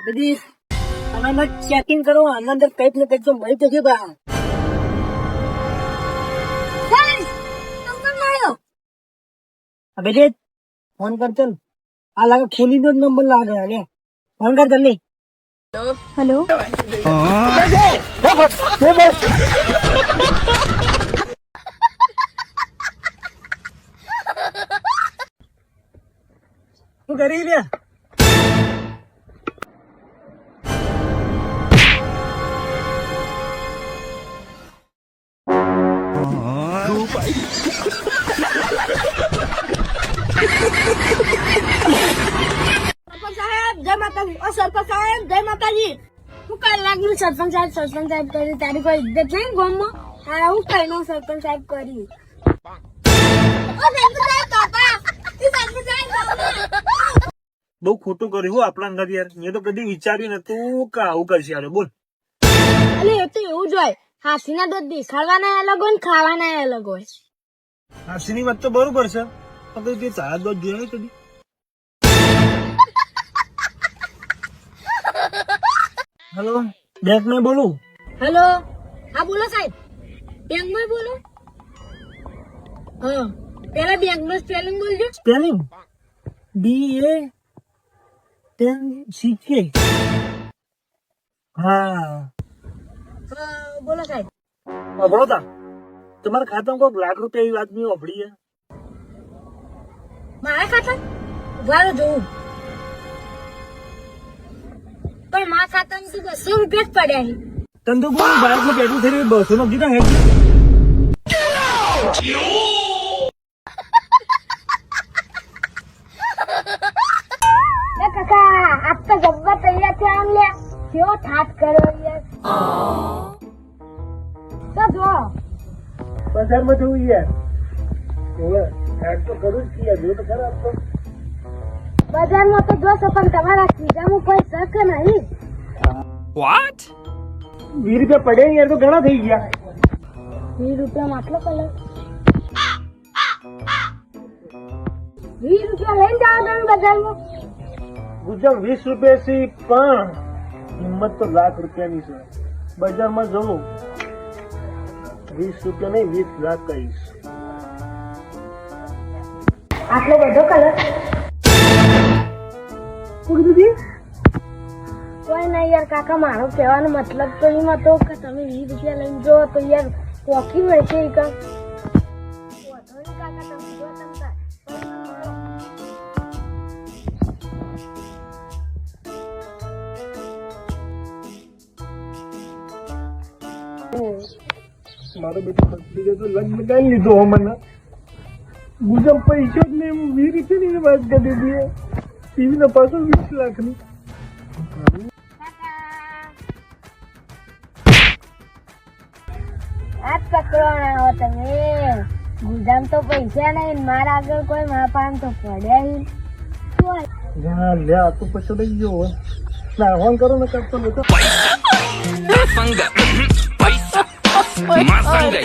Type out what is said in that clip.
બધી આમાં ચેકિંગ કરો, આમાં અંદર કંઈક ને કંઈક તો મળી જશે બા. અબે ફોન કરતો ને, આ લાગે ખોલી નો નંબર લાગે. અરે ફોન કર જલ્દી. હેલો, શું કરી લે? સાહેબ જય માતાજી. ઓ સરપંચ સાહેબ જય માતાજી. શું કાલ લાગ્યું સરપંચ સાહેબ કરી? તારી કોઈ ઇજ્જત નહીં ગામમાં? હા હું કઈ નો સરપંચ સાહેબ કરી. ઓ સરપંચ સાહેબ કાકા, ઈ સરપંચ સાહેબ કાકા. બહુ ખોટું કર્યું હો આપણા અંદર યાર. મેં તો કદી વિચાર્યું નતું કે આવું કરશે. યાર બોલ. અલે એ તો એવું જ હોય. હાસીના દૂધ દેખાડવાના અલગ હોય ને ખાવાના અલગ હોય. હાસીની વાત તો બરોબર છે, પણ કદી તે ચાર દોધ જોયા નહીં કદી. હેલો, બેંક में બોલું? હેલો, હા બોલો સાહેબ. બેંક માં બોલો. હા પેલા બેંક નું સ્પેલિંગ બોલજો. Spelling BANK. હા બોલો સાહેબ. અભરો તા તમારા ખાતામાં કોઈક લાખ રૂપિયા એવી વાત નહીં અભડી. મારા ખાતા ઉભારો જોઉં પણ મારા ખાતામાં તો 200 રૂપિયા જ પડ્યા છે. તને તો કોઈ બાળકમાં પેટલું થઈ રહ્યું 200 નો કીધા હે. કાકા આપ તો જબ્બા તૈયાર છે. આમ લે કેવો ઠાટ કર્યો યાર. તો જો બજારમાં જવું યાર. ઓવે યાર તો કરું જ યાર. જો તો ખરા તો બજારમાં તો જોશો પણ તમારા ખીચામાં કોઈ શક નહીં. 20 રૂપિયા પડે યાર તો ઘણા થઈ ગયા. 20 રૂપિયામાં આટલો કલર. 20 રૂપિયા લઈને જાઓ તમે બજારમાં. ગુજર 20 રૂપિયા થી પણ કિંમત તો લાખ રૂપિયાની છે. બજારમાં જવું 20 રૂપિયા નહીં 20 લાખ કહીશ. આટલો બધો કલર કોઈ નહીં યાર. કાકા મારો કહેવાનો મતલબ તો એમ હતો કે તમે 20 રૂપિયા લઈને જો તો યાર પોકી મળશે એ કામ. કાકા તમે જો તમતા મારો બેટો ખર્ચી ગયો તો લગ્ન કરી લીધો હો મને. ગુજમ પૈસા જ નહીં 20 રૂપિયાની વાત કરી દીધી. ટીવી ના પાછળ 20 લાખની. આ પકડવાના હો તમે. ગુજામ તો પૈસા નહીં મારા આગળ કોઈ માપાન તો પડ્યા નહીં. લે આ તો પછી લઈ ગયો. ના ફોન કરો ને કરતો Masanga.